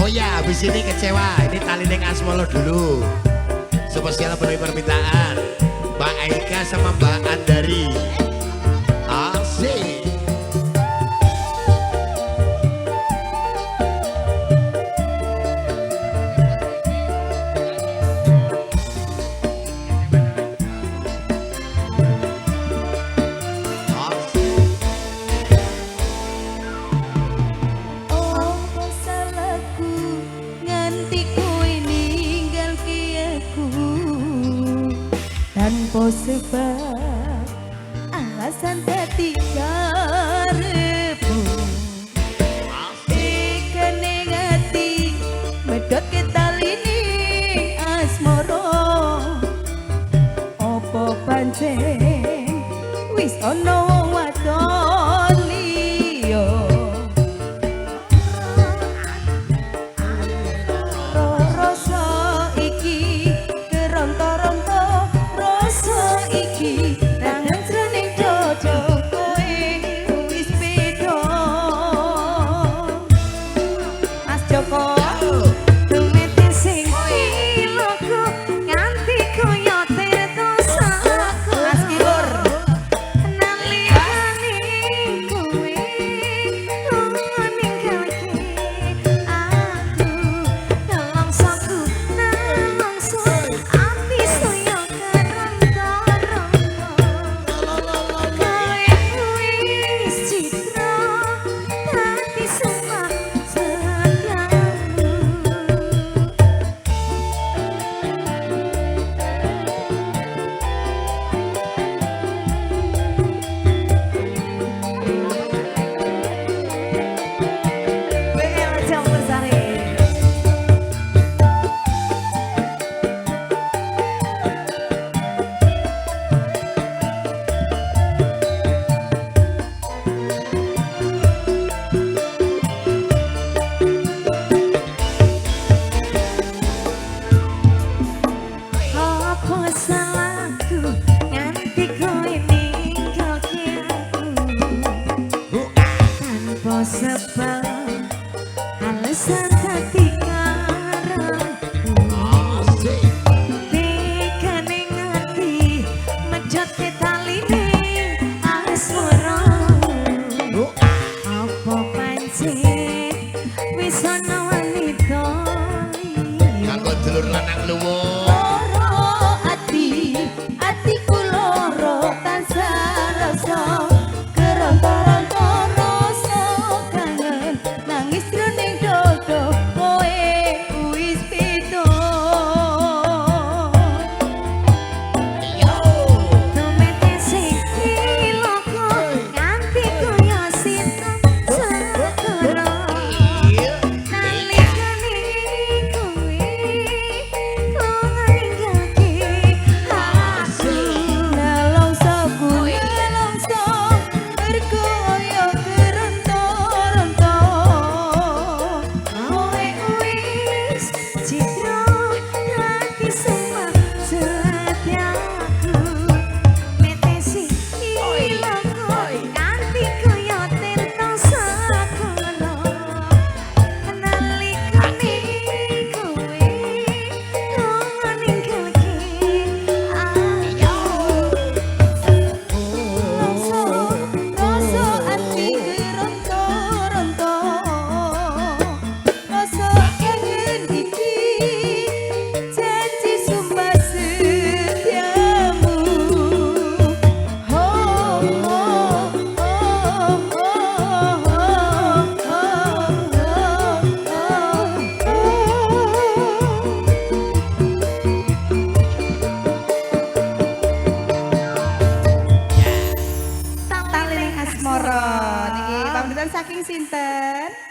Oh ya, habis ini kecewa. Ini tali neng Asmolo dulu. Spesial penuhi permintaan. Mbak Aika sama Mbak Andari. Asik. Tanpa sebab alasan dadi karepmu ikane ngati medhot ke tali ning asmara opo pancen wis ana wong wadon liya rasa iki keronto-ronto iki tangan jroning dodo kowe wis beda Mas Joko tumete sing iloko nganti koyo terdosa Mas Kiwur nalikane kowe ninggalke aku nelongsoku nelongso ati saya sebab alasan hati karepmu dekane ngati medhot ke tali ning asmara apa pancen wis ana wanita kanggo dulur lanang luwung atiku loro tansah rasa keronto-ronto nangis jroning dodo kowe wis beda tumete sing iloko nganti koyo sinta segara nalikane kowe ninggalke aku nelongso berkoyo keronto-ronto kowe wis citra hati semua setiaku metesi iloko nganti koyo terdosa kono nalikane kowe ninggalke rasa ati keronto-ronto rasa kangen iki janji sumpah setiamu Tali ning asmara niki pamitan saking sinten